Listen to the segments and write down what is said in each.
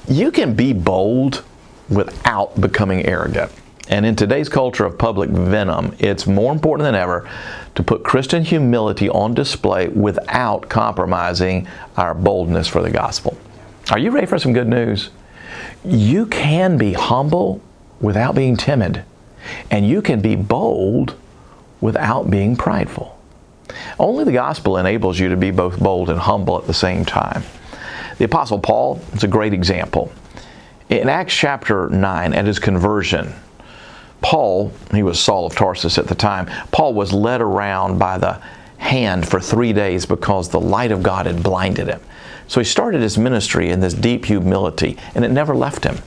You can be bold without becoming arrogant. And in today's culture of public venom, it's more important than ever to put Christian humility on display without compromising our boldness for the gospel. Are you ready for some good news? You can be humble without being timid, and you can be bold without being prideful. Only the gospel enables you to be both bold and humble at the same time. The Apostle Paul is a great example. In Acts chapter 9, at his conversion, Paul, he was Saul of Tarsus at the time, Paul was led around by the hand for 3 days because the light of God had blinded him. So he started his ministry in this deep humility, and it never left him.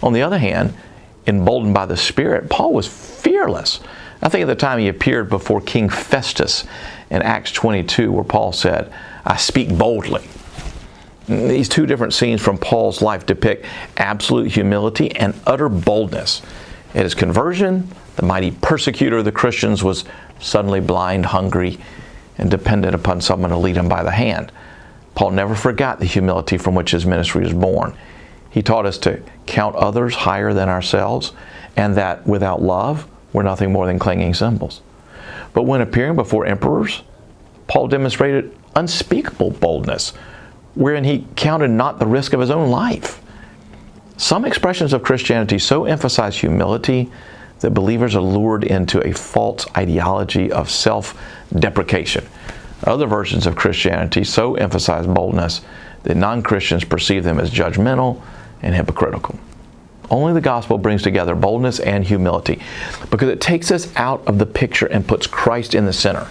On the other hand, emboldened by the Spirit, Paul was fearless. I think at the time he appeared before King Festus in Acts 22, where Paul said, "I speak boldly." These two different scenes from Paul's life depict absolute humility and utter boldness. At his conversion, the mighty persecutor of the Christians was suddenly blind, hungry, and dependent upon someone to lead him by the hand. Paul never forgot the humility from which his ministry was born. He taught us to count others higher than ourselves, and that without love, we're nothing more than clanging cymbals. But when appearing before emperors, Paul demonstrated unspeakable boldness, wherein he counted not the risk of his own life. Some expressions of Christianity so emphasize humility that believers are lured into a false ideology of self-deprecation. Other versions of Christianity so emphasize boldness that non-Christians perceive them as judgmental and hypocritical. Only the gospel brings together boldness and humility because it takes us out of the picture and puts Christ in the center.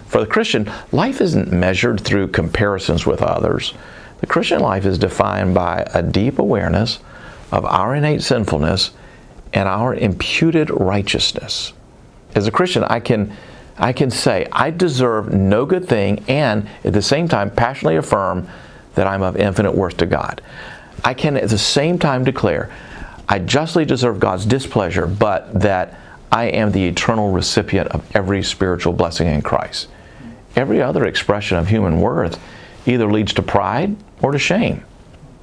For the Christian, life isn't measured through comparisons with others. The Christian life is defined by a deep awareness of our innate sinfulness and our imputed righteousness. As a Christian, I can say I deserve no good thing and at the same time passionately affirm that I'm of infinite worth to God. I can at the same time declare I justly deserve God's displeasure, but that I am the eternal recipient of every spiritual blessing in Christ. Every other expression of human worth either leads to pride or to shame.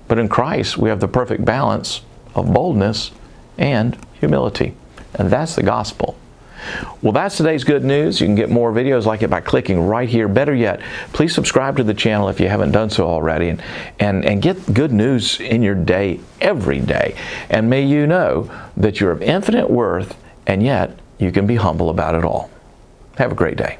But in Christ, we have the perfect balance of boldness and humility. And that's the gospel. Well, that's today's good news. You can get more videos like it by clicking right here. Better yet, please subscribe to the channel if you haven't done so already, and get good news in your day every day. And may you know that you're of infinite worth, and yet you can be humble about it all. Have a great day.